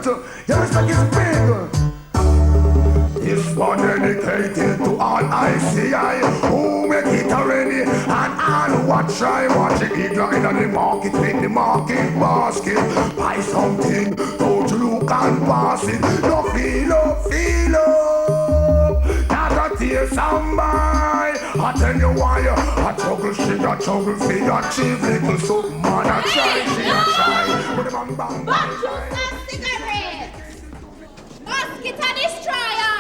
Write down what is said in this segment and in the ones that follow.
respect. Your respect is big. This one dedicated to all ICI who make it already and all who watch the eagle in the market, make the market basket. Buy something, don't you look and pass it. No feel up, not a tear somebody. I tell you why, I juggle, she a juggle, for you achieve little something, man, I try, she a try. Put them on bang, cigarette! Mosquito destroyer!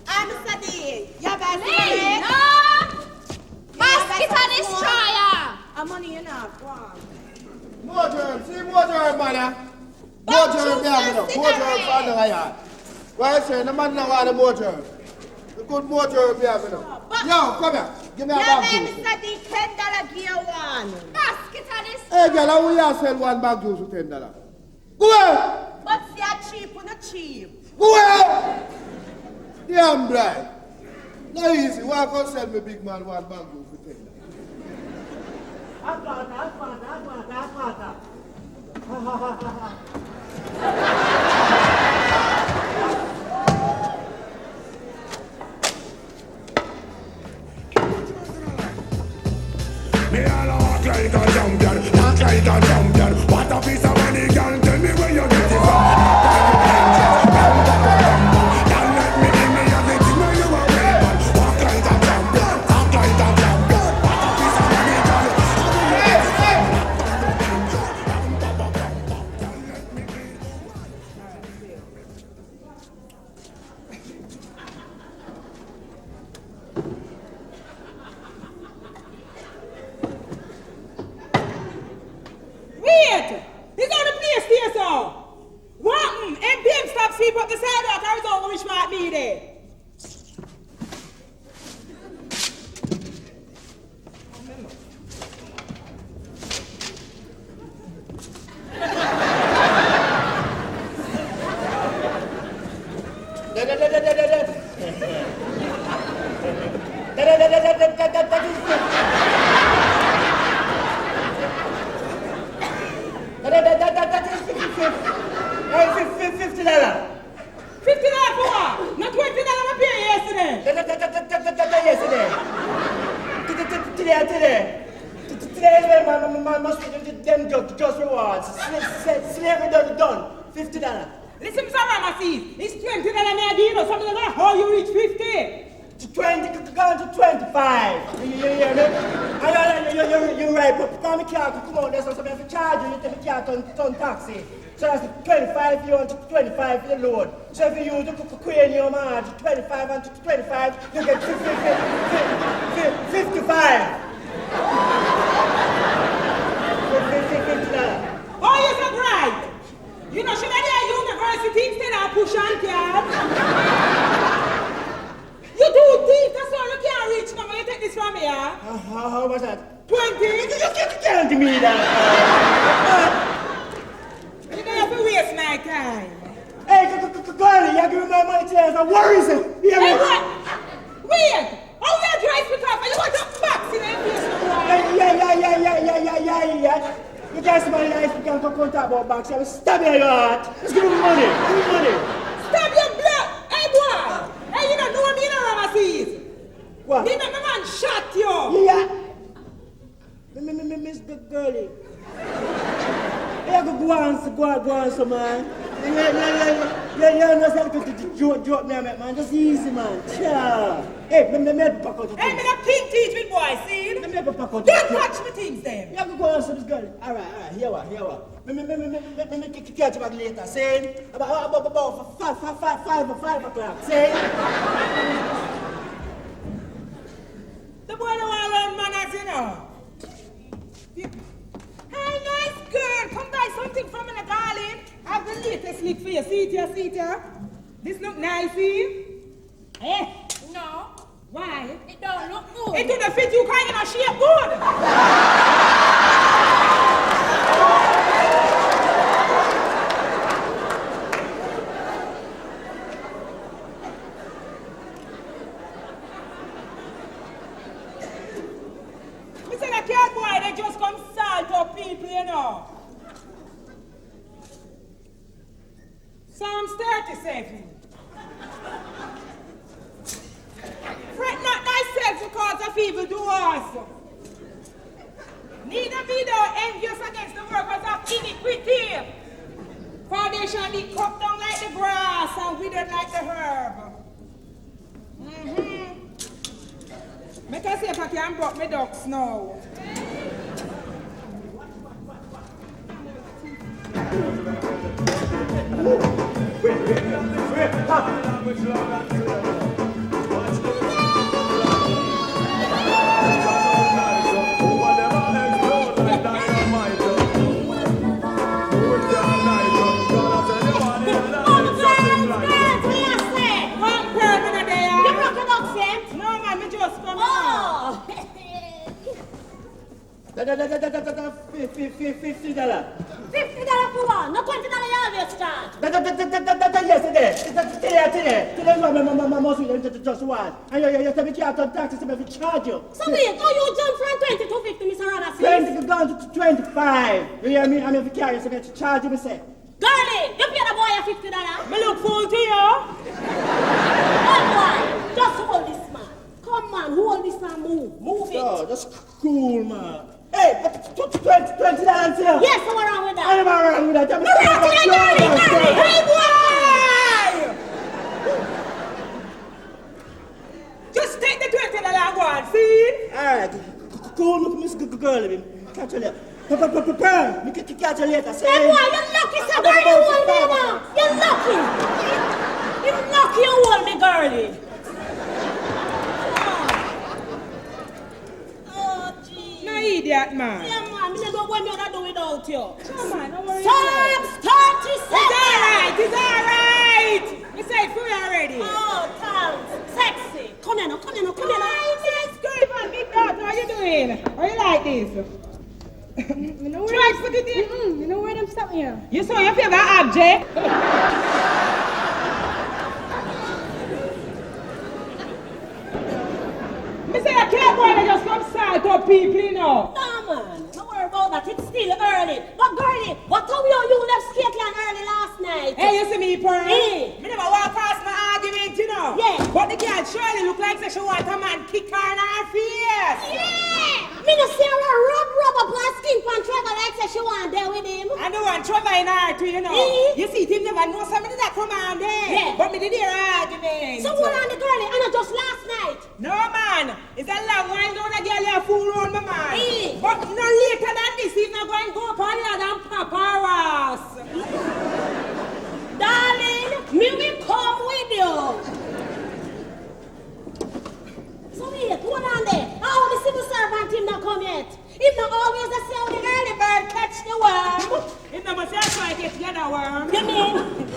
I'm Sadiq. You better say no! Mosquito destroyer! I'm money enough. Go on. More germs, see more germs, man. More germs, yeah, more germs on the yard. Why I say, the man now want the more germs. The good more germs, yeah, yo, come here. Give me a bag juice. Yeah, Mr. D, $10 gear one. Mosquito destroyer. Hey, girl, how will you sell one bag juice for $10? Go away! But they are cheap or not cheap? Go away! Damn blind. Not easy. Why can't sell me big man one bag juice for $10? I got that. Me all walk like a champion, talk like a champion. What a piece of money, girl, tell me where you get it from. Don't let me give me everything when you are able. Walk like a champion, talk like a champion. What a piece of money, girl, tell me where you get it Wait! He's on the place here, so. What? And BM stop sweep up the sidewalk. I was over which might be there. $50 for what? Not $20 I paid yesterday. Today is when my must them just rewards. Slavery done. $50. Listen, Mr. Ramesses, it's $20 me I give you something like how you reach 50. To 20, gone to 25. You hear me? You're right, but come car come out there, so if you charge you tell me car turn taxi. So that's 25 you want to 25 for the load. So if you use the crane your margin, 25 and 25, you get 55. Oh, you're so right. You know, should I do university instead of push on card? You do deep, that's all you can't reach now when you take this from here. How much that? 20. You can't give me that. You don't have to waste my time. Hey, go on, you give me my money today, so worries it. Hey, what? Wait! How you drive me off? You want to box in the face? Yeah. You guys see my life, you can't talk about box. I will stab you in your heart. Just give me money. Stab your blood! Hey, boy! Hey, you don't know me, you know Ramesses. What? You know my man shot you. Yeah. Miss the girlie. Hey, go on, so man. Yeah, no, so joke me, man. Just easy, man. Ciao. Hey, me pack out. Hey, me not king teach with boy, see? Me pack out. Don't touch me things, then. Yeah, go on, so this girl. All right, here what. Me catch you back later. Say, about 5 o'clock. Say. The boy don't want to learn manners, you know. Hey, nice girl, come buy something from me, darling. I have the latest lick for you. See it here? This look nice, see? Eh? No. Why? It don't look good. It don't fit you, kind of shape good. Me say that cat boy, they just come salt up people, you know. 37. Fret not thyself because of evil doers. Neither be thou envious against the workers of iniquity. For they shall be cut down like the grass and withered like the herb. Make us see if I can broke my ducks now. $50. $50 for one, no $20 you always charge. Yes, today just one. And you tell me can't turn taxes if I charge you. So wait, how you jump from 20 to 50, Mr. Rama? 20 gone to 25. You hear me? I'm if you carry so to charge you, me say. Girlie, you pay the boy a $50? Me look fool to you. One boy, just hold this man. Come on, hold this man, move it. Oh, that's cool, man. Hey, $20 here. Yes, what's wrong with that? I'm around with that. Hey, boy! Just take the $20 and go on, see? Alright, cool, look, Miss Girl, catch you later. Prepare, me catch you later. Hey, boy, you're lucky, sir. Girlie, you hold me now. You're lucky. You're lucky you hold me, girlie. Idiot man. Yeah, man, I don't know what I do without you. Come on, don't worry. Psalms 37. It's alright. We say it for you already. Oh, thanks. Sexy. Come here now. Hi, Miss Griffin, big daughter, how you doing? How you like this? You know where Try to put it in. you know where them something here? You saw your favorite object? Me say I can't go and just come side up people, you know. No, man. Don't worry about that. It's still early. But, girlie, what time you left Scotland early last night? Hey, you see me, Pearl? Hey. Me never walk past my argument, you know. Yeah. But the girl surely look like she want a man kick her in her face. Yeah! Me no see her rub up her skin pan Trevor like say she want there with him. I know one Trevor in her too, you know. You see, him never know somebody that come on there. Yeah. But me did hear argument. So what on the girlie? And not just last night. No, man. It's a long while down a girl you fool around my man. Yeah. But no later than this, he's not going to go up on the other paparas. Darling, me will come with you. So wait, hold on there. How the civil servant him not come yet? Him not always the say how the early bird catch the worm. If no must try to get the other worm.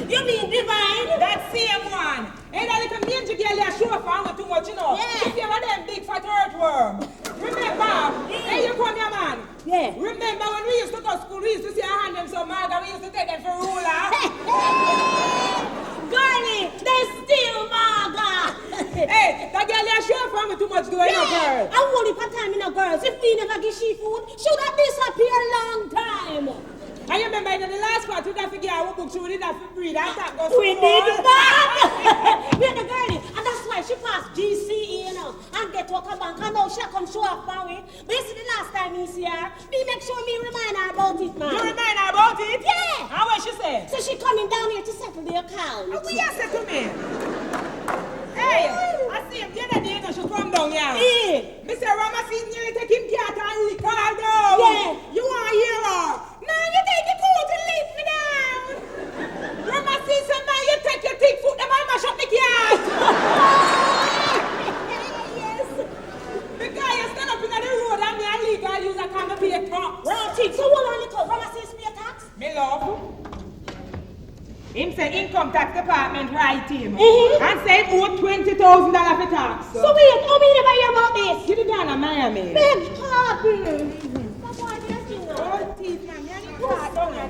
You mean divine? That same one. Hey, that little mangy girl there show up and too much, you know. Yeah. If you have them big fat earthworm. Remember? Hey, you come here, man. Yeah. Remember when we used to go to school, we used to see our hand them so mad and we used to take them for ruler. Girlie, they still maga. Hey, that girl there show up and too much going on, girl. I won't if I time in a girls. If we never get she food, should have disappeared long time. I remember in the last part, we did figure out what book she did have to breathe. I thought go We did that. We're the girlie, and that's why she passed GCE, you know, and get to a bank. And now she come show up for me. This is the last time he see her. Me make sure me remind her about it, man. You remind her about it? Yeah. How what she say? So she coming down here to settle the account. What you say to me? Hey, I see him the other day, she come down here. Yeah. Mr. Ramasin nearly take him cat and lick her down. Yeah. You want to hear her? Man, you take the coat and lick me down. Ramasin said, man, you take your thick foot, the man mash up the cat. Yes. The guy is stand up in the road and me and legal use a can to pay tax. Right, so what on the call? Ramasis pay tax? Me love. Him say income tax department write him. And say he owe $20,000 for tax. So wait, how me never hear about this? You did down in Miami. Beg pardon. That's why they're doing that. Oh, teeth, man. You need to start down here.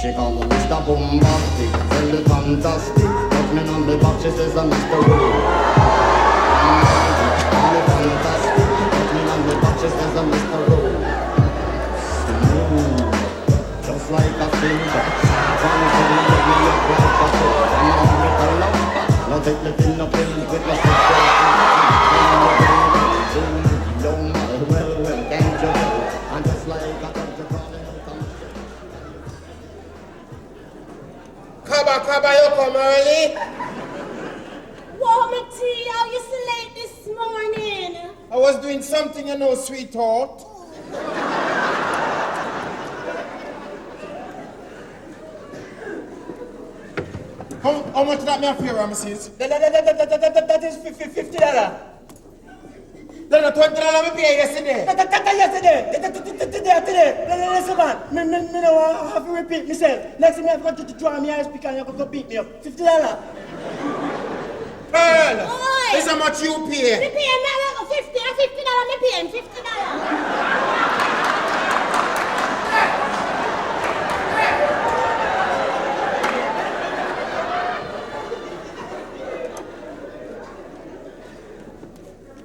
She called me Mr. Bombastic, very fantastic. Put me on the box, she says I'm Mr. Wood. fantastic. Touch me on the touches as a Mr. Rowe. Just like a finger. One thing you give me up like a foot. And now give it a love back. Now take the thing up in with your sister. Well, can't you know? And just like a doctor calling out. Kaba, you come early? Whoa, my tea, how you so late this morning? I was doing something, you know, sweetheart. How much that me a pay, Ramesses? That is $50. Then a $20 me pay yesterday. Today. Listen, man. Me no have to repeat myself. Next time I have to draw me eyes because you're going to beat me up. $50. Pearl, Oi. this how much you pay? Me pay him $50, me pay him $50.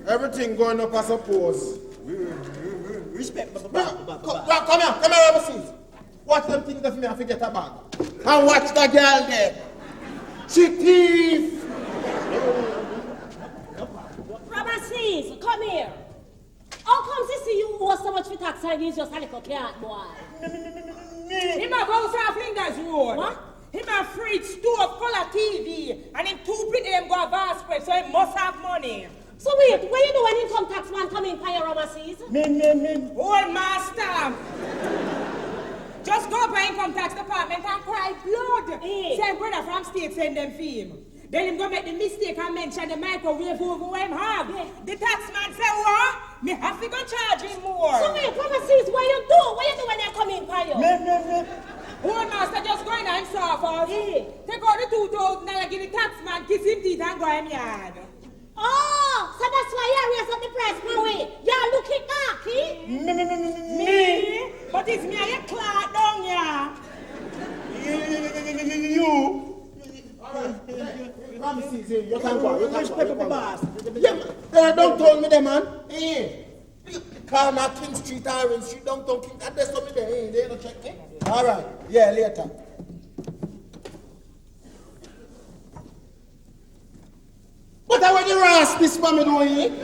Everything going up as suppose. Respect, Come here, Ramesses. Watch them things that me I forget a bag. And watch the girl there. She thief. Ramesses, come here. How come to see you owe so much for tax and you just a little cat boy? Him a go to Flinders Road. What? Him a fridge, stove, color TV, and him two pretty him go a vast spread, so he must have money. So wait, what you do when income tax man come in for your Ramesses? Me. Old master. Just go by income tax department and cry blood. Eh. Say brother from state send them for him. Then him go make the mistake and mention the microwave over what him have. Yeah. The tax man say, what? Me have to go charge him more. So wait, Ramesses, what you do? What you do when they come in for you? Me. Old master just go in and soft us. Eh. Take out the $2,000 give the tax man, kiss him teeth and go him yard. Oh, so that's why you raise up the price per way. You're looking darky. Me? But it's me and your clock down here. You. Ramesses, you can go. Respect the boss. Yeah, don't tell me that, man. Hey, Karma, King Street, Iron Street, don't talk King. And there's something there. Hey, they don't check me. All right. Yeah, later. What are the rest this family doing?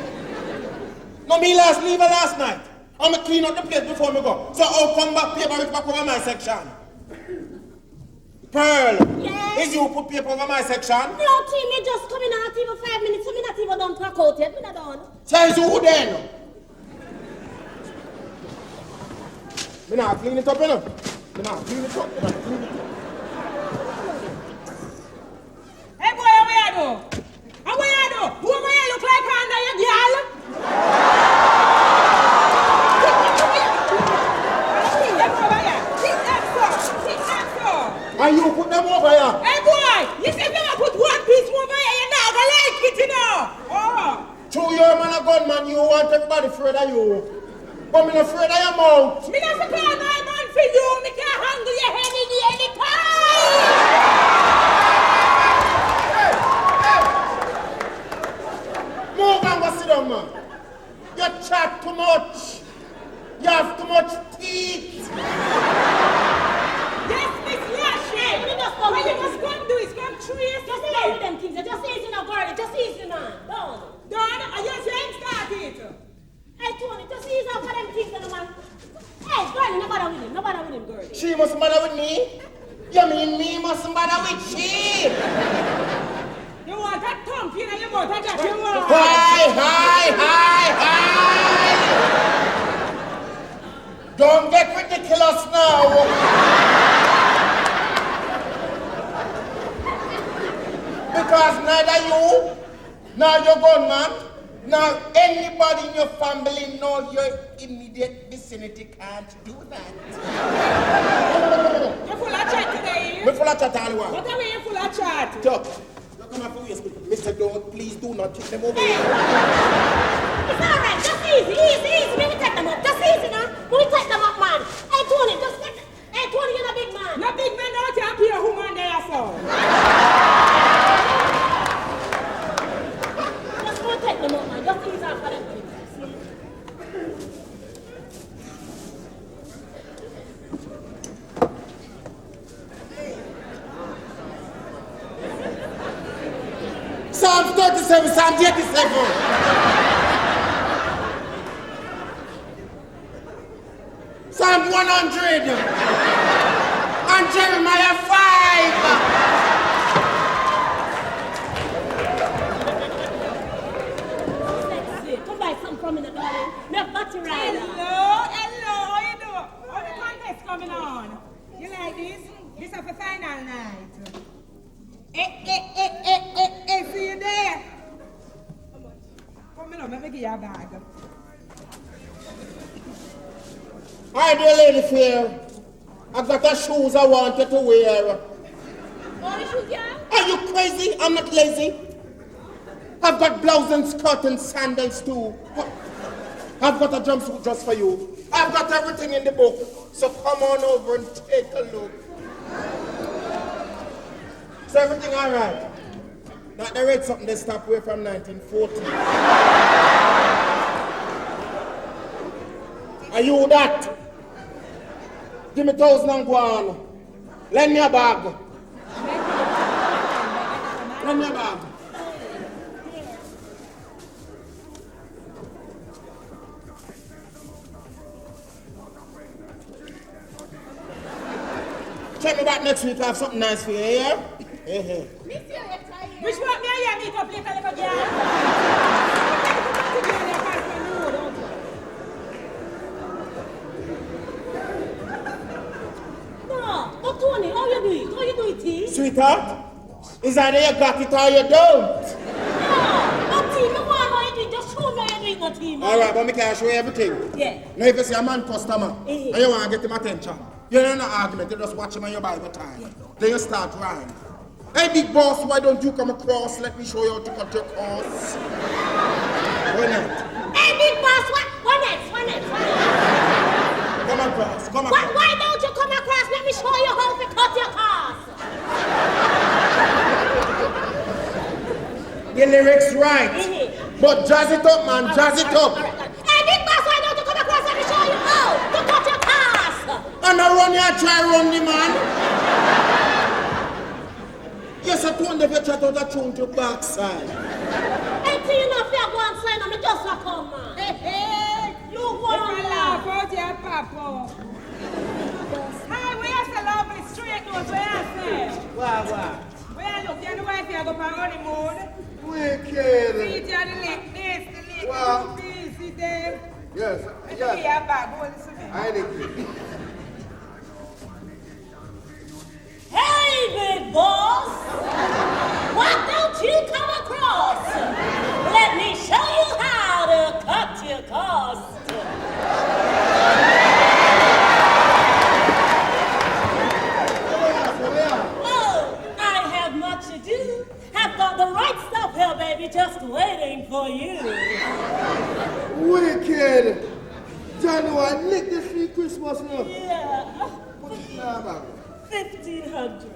No, me leave her last night. I'm going to clean up the place before me go. So I'll come back, paper with back over my section. Pearl, Yes? is you put paper over my section? No, team, you just come in not even 5 minutes, so me not even done pack out yet. Me not done. Says who then? Me not clean it up, you know. Me not clean it up. Hey boy, how you do? How you do? Who am I look like under your girl? And you put them over here. Hey boy, you say you put one piece over here, you're not gonna like it, you know. Oh. True, you're a man a gunman, you want everybody afraid of you. But me not afraid of your mouth. Me not call my man for you, me can't handle your head in the anytime. Move and go sit down, man. You chat too much. You have too much teeth. Yes, Miss Lashley. What you must come do is come trace. Just say with them things. Just easy now, girl. Just easy, man. Done. Done? Are you saying start it? Hey, Tony, just easy now for them things, man. Hey, girl, no bother with him. No bother with him, girl. She must bother with me? You mean me must bother with she? You want that thump in your mouth, that's what you want. Hi. Don't get ridiculous now. Because neither you, nor your gunman, nor anybody in your family, nor your immediate vicinity can't do that. You're full of chat today. We're full of chat all the while. What are you full of chat? Chuck, look at my face. Mr. Don't, please do not kick them over here. It's all right. Just easy. We will take them up. Just easy now. We will take them up, man. Hey, Tony, just take them. Hey, Tony, you're a big man. No big man out here, pure woman there, so. Just go take them up, man. Just easy for them. Psalms 37, Psalms 87. Psalm 100. And Jeremiah 5. Come buy something from me, darling. Me a battery rider. Hello, how you do? How the contest coming on? You like this? This is for final night. See you there. Come on, let me give you a bag. Hi dear lady fair. I've got the shoes I wanted to wear. What is shoes, yeah? Are you crazy? I'm not lazy. I've got blouse and skirt and sandals too. I've got a jumpsuit just for you. I've got everything in the book. So come on over and take a look. Is everything all right? Not the red something they stopped away from 1940. Are you that? Give me 1,000 and go on. Lend me a bag. Lend me a bag. Check me back next week. I have something nice for you, yeah? Hey. Which one me and you meet up later, little girl? No, but Tony, how you do it? How you do it, T? Sweetheart, is either you got it or you don't. No, T, no one how you do it. Just show me how you do it, no, T. All right, but me can show you everything. Yeah. Now if you see a man customer and you want to get him attention, you don't have no argument, you just watch him and you buy the time. Then you start rhyme. Hey big boss, why don't you come across? Let me show you how to cut your costs. Why not? Hey, big boss, what next? Come across. Why don't you come across? Let me show you how to cut your costs. The lyrics right. But jazz it up, man, jazz it up. Hey, big boss, why don't you come across? Let me show you how to cut your costs. And I run here, try run the man. Yes, I told them if you try to tune to backside. Hey, T, you know if you go and sign on me, just a come, man. Hey, you want to laugh out your papa. Hi, we are so lovely straight nose, where I say? Wow. Where I look, you know why if you go for honeymoon? Wicked. See it on the lip, this, the lip, Wow. see there. Yes, Let me give you a bag, go listen to me. I need Hey, big boss! Why don't you come across? Let me show you how to cut your cost. Oh, I have much to do. I've got the right stuff here, baby, just waiting for you. Wicked. Johnny, I lick this free Christmas now. Yeah. What's that about? 1,500.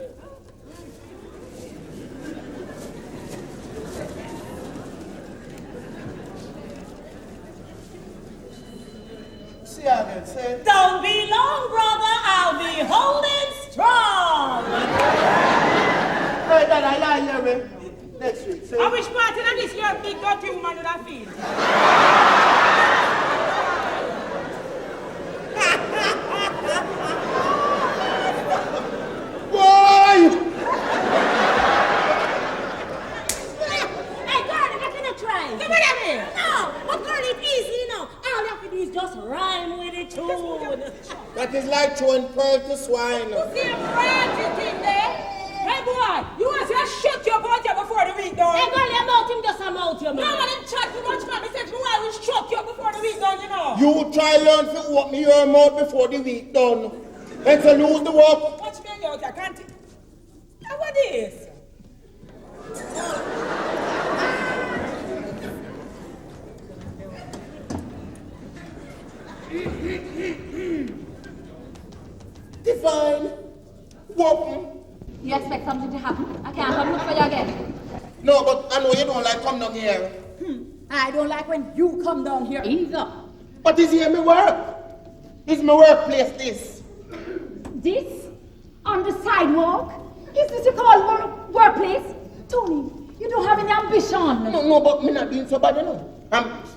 See again, say. Don't be long, brother. I'll be holding strong. Hey, Dad, I hear me. Next week, say. I wish Martin and this your big dirty woman would have feel. Boy! Hey, girl, I'm not gonna try. Come on, here. No, but girl, it's easy, you know. All you have to do is just rhyme with it too. That is like throwing pearl to swine. See him ranting in there? Hey boy, you want to shut your mouth before the week done? Hey, girl, your mouth him just a mouth, you man. No, man, him chat too much, man. He said, I will shut you before the week done, you know. You try learn to open your mouth before the week done. Let's lose the work. Watch me out, I can't. Now what is? Divine. Open. You expect something to happen? I can't come look for you again. No, but I know you don't like come down here. I don't like when you come down here either. But is here my work? Is my workplace this? This? On the sidewalk? Is this you call workplace? Tony, You don't have any ambition. No, but me not doing so bad, you know.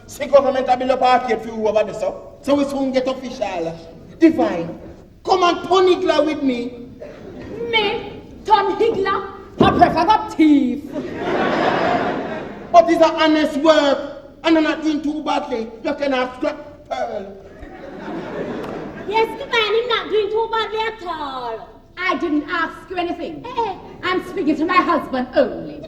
See government a build up arcade for you over there, so we soon get official. Divine, come and turn Higgler with me. Me? Turn Higgler? I prefer a thief. But it's an honest work, and I'm not doing too badly. You can have scrap pearl. Yes, the man is not doing too badly at all. I didn't ask you anything. I'm speaking to my husband only.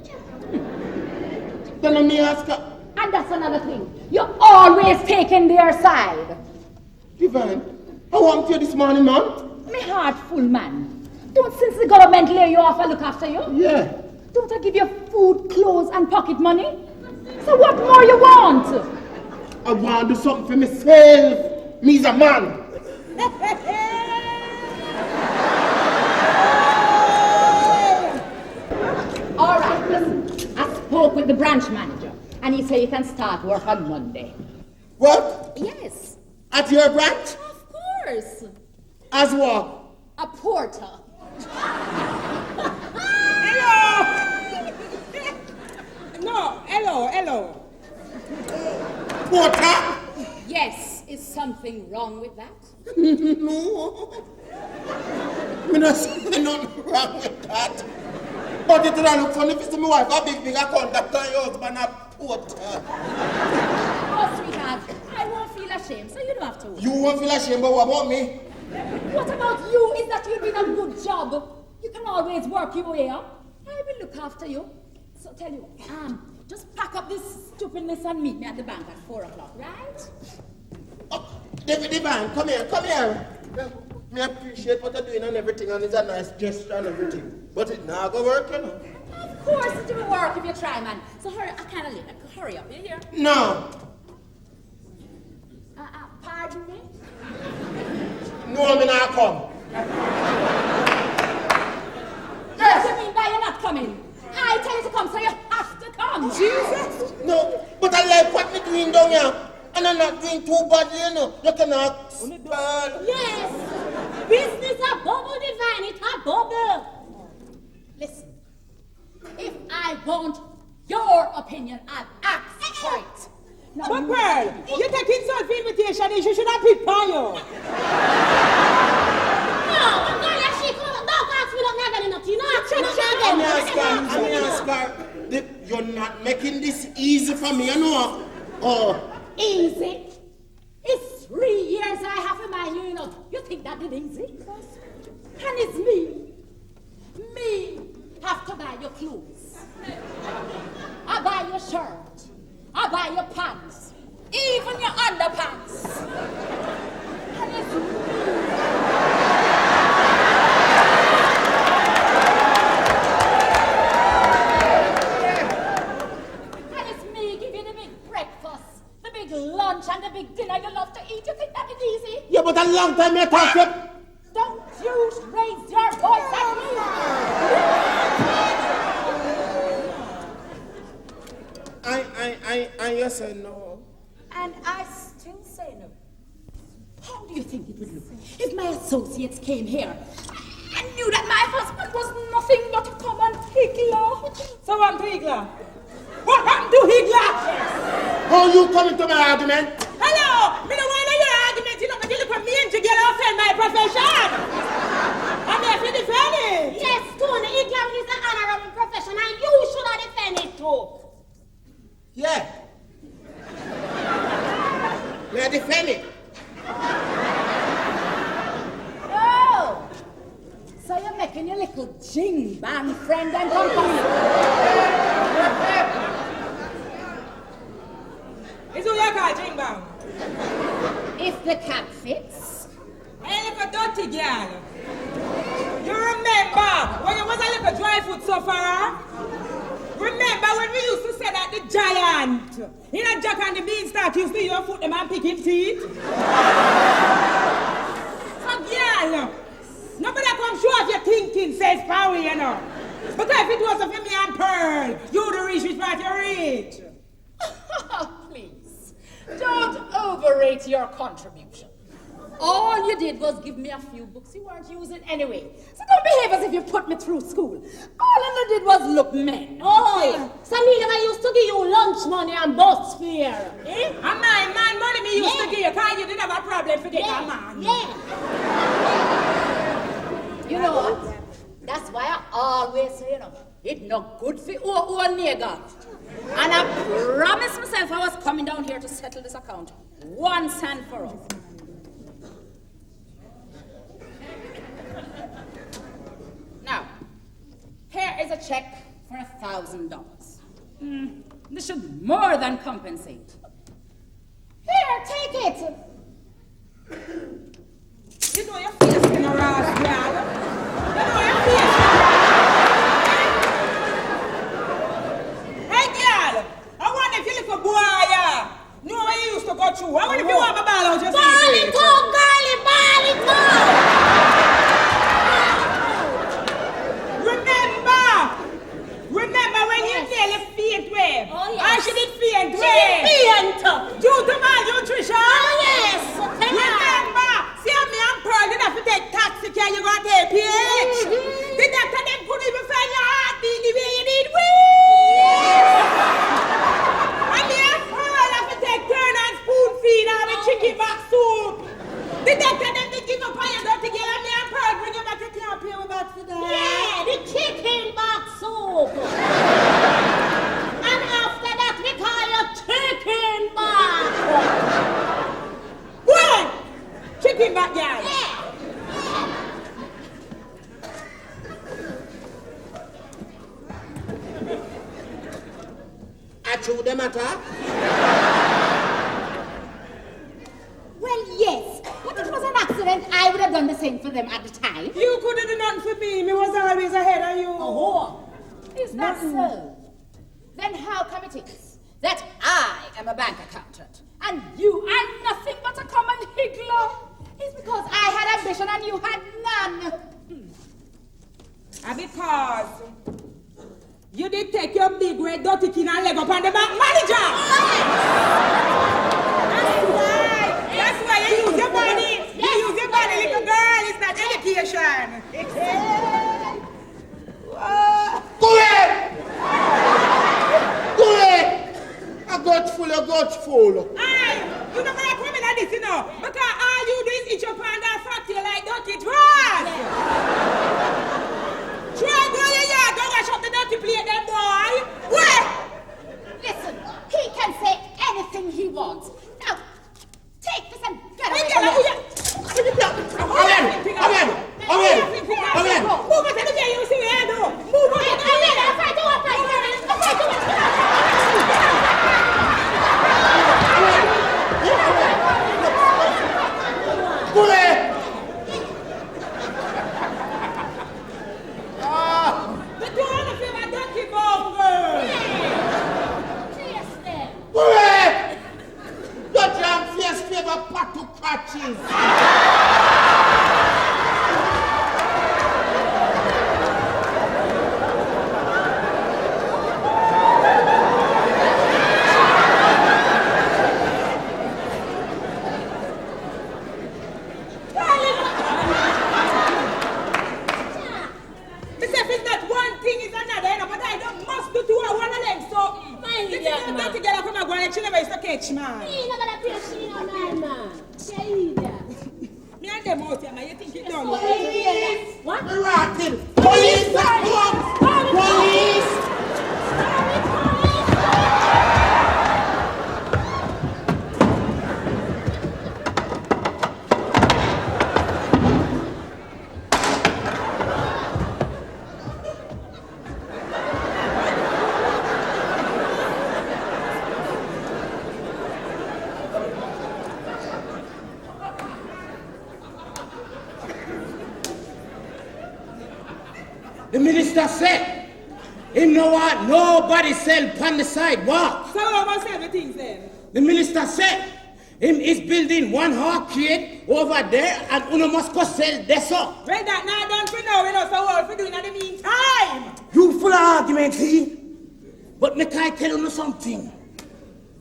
Then let me ask her. And that's another thing. You're always taking their side. Divine, I want you this morning, man. Me heart full, man. Don't since the government lay you off, I look after you. Yeah. Don't I give you food, clothes, and pocket money? So what more you want? I want to do something for myself. Me's a man. All right, listen. I spoke with the branch manager, and he said you can start work on Monday. What? Yes. At your branch? Of course. As what? A porter. Hello! No, hello. Porter? Yes. Is something wrong with that? No. Me not see nothing wrong with that. But it don't look funny if you see my wife a big account that turn your husband a porter. Oh, sweetheart, I won't feel ashamed, so you don't have to worry. You won't feel ashamed, but what about me? What about you? Is that you're doing a good job? You can always work your way up. I will look after you. So tell you, just pack up this stupidness and meet me at the bank at 4 o'clock, right? Oh, Divine, come here. Me appreciate what you're doing and everything, and it's a nice gesture and everything. But it not go work, you know. Of course it will work if you try, man. So hurry, I can't leave. Hurry up, you hear? No. Pardon me? No, me not come. What do you mean by you're not coming? I tell you to come, so you have to come. Jesus! No, but I like what me doing down here. And I'm not doing too badly, you know. You can ask. Yes! Business a bubble, Divine, it's a bubble. Listen, if I want your opinion, I'll ask for it. Now, But Pearl, you take insult for invitation, you should have picked on you. No, girl, if she come, don't ask me not never nothing. I'm ask her, you're not making this easy for me, you know. Oh. Easy? It's 3 years I have in my you know. You think that is easy? And it's me. Me have to buy your clothes. I buy your shirt. I buy your pants. Even your underpants. And it's me. Lunch and the big dinner you love to eat. You think that is easy? Yeah, but a long time you talk to... Don't you raise your voice at me. I you say no. And I still say no. How do you think it would look if my associates came here and knew that my husband was nothing but a common higgler? So what happened to Higgler? What happened to Higgler? How you coming to my argument? Hello! Me don't want to hear argument. You know, but you look for me and Jiggy offend my profession. I'm here to defend it. Yes, Tony, Higgler is an honorable profession and you should have defended it too. Yeah. May I defend it? Oh! So you're making your little jing-bang friend and company. It's who you call Jing Bang. If the cap fits. Hey, look a dirty girl. You remember when you was a little dry foot sufferer? Remember when we used to say that the giant in a Jack and the Beanstalk used to your foot them and pick him teeth? So girl, nobody come show off your thinking, says Power, you know. Because if it wasn't for me and Pearl, you'd reach which part you reach. Please, don't overrate your contribution. All you did was give me a few books you weren't using anyway. So don't behave as if you put me through school. All I did was look men. Oh, so me I used to give you lunch money and bus fare. Eh? And my man money me used to give you, because you didn't have a problem for getting a man. Yeah. You know what? That's why I always say, it's not good for old nigger. And I promised myself I was coming down here to settle this account once and for all. Now, here is a check for $1,000. This should more than compensate. Here, take it. You know your face in a ras, girl. You know your face. Hey, girl. I wonder if you look a boy. Know where you used to go through. I wonder if you want my ball out your Ball it out, girlie, ball it out. Remember when you nearly faint wave? Oh, yes. I should did faint She wave. faint. Due to malnutrition? Oh, yes. Remember, see how me and Pearl didn't have to take taxi care, you got to PH. The doctor them couldn't even find your heartbeat the way you need and me and Pearl have to take turn and spoon feed her with chicken back soup. The doctor them they give up on your dirty girl and me and Pearl bring you back, you can't pay me back for that. Yeah, the chicken box soup. And after that, we call you chicken box. What? Chicken back, girl. Yeah. I chew the matter. Well, yes. But it was an accident. I would have done the same for them at the time. You could have done nothing for me. Me was always ahead of you. Oh, is that so? Then how come it is that I am a bank accountant and you are nothing but a common higgler? It's because I had ambition and you had none. And because you did take your big red dirty kin and leg up on the bank manager. That's why you use your body. You use your body, little girl. It's not education. Go ahead! Go ahead! A gut full, a gut full. Aye, you don't want to come in at this, because all you do is eat your pan and fuck you like dirty trash. Try go in your yard, don't wash up the dirty plate, them boy. What? Listen, he can say anything he wants. Now, take this and get away Hey, from girl, me. Amen! Move it to the way you see where I do. Move it to the way. Go ahead! The two of them are dirty bongers. Yes, then. Go ahead! Your damn face favor pot to catches. Catch man. Me not gonna pay she no man. Say that. Me and them out here, man. You think it done? What? Rotten! Police! Police! The minister said, him no want nobody sell on the sidewalk. So how about everything then? The minister said, him is building one arcade over there and uno must go sell this up. Well, that now done for now, so what we doing in the meantime? You full of argument, see? But make I tell you something.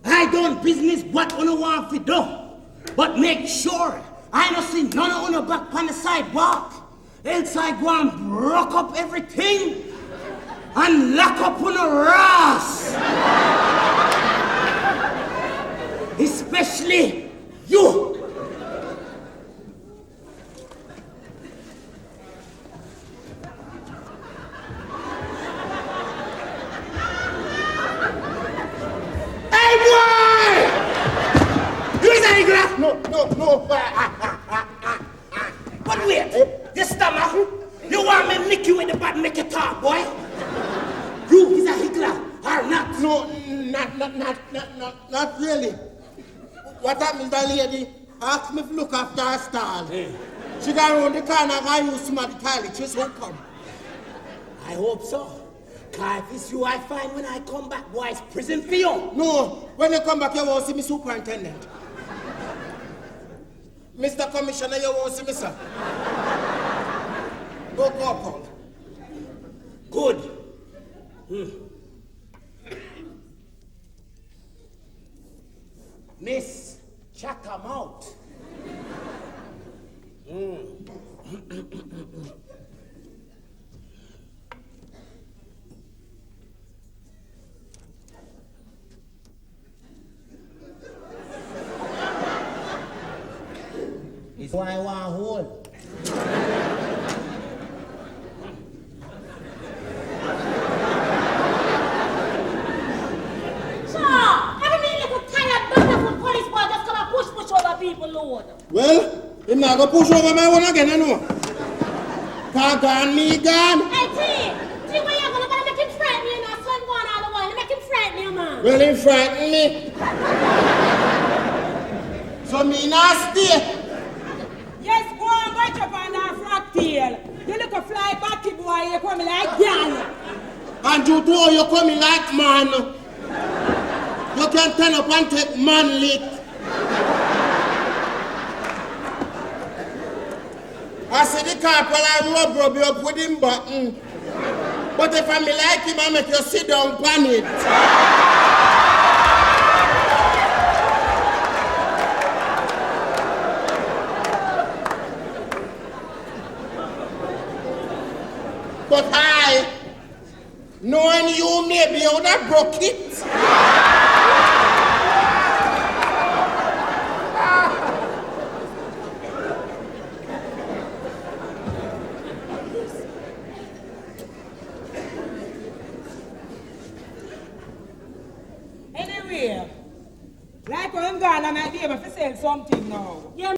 I done business what uno want to do. But make sure I don't see none of you back on the sidewalk. Else I go and broke up everything and lock up on the Ross. Especially you. Hey boy! You is a Higgler? No. But wait, this stomach, you want me to nick you with the bad make you talk, boy? You is a Higgler or not? No, not really. What happened, the lady asked me to look after her stall. She got around the corner and use some of the toiletries who come. I hope so. Cause if it's you I find when I come back, boy, it's prison for you. No, when you come back, you won't see me superintendent. Mr. Commissioner, you won't see me, sir. Go, Paul. Good. Miss, check him out. It's why I want to hold. Well, him not go push over my one again, I know. Car gone, me gone. Hey, T, where you gonna make him frighten me, you know? Son going all the way, make him frighten you, man. Well, he frighten me. So me not stay. Yes, go and watch up on that frog tail. You look a fly batty boy, you coming like girl. And you do, you coming like man. You can turn up and take man lick. I see the corporal and rub you up with him button. But if I me like him, I make you sit down on it. But I, knowing you, maybe you would have broke it. Anyway, like when I'm gone, I might be able to sell something now. Yeah.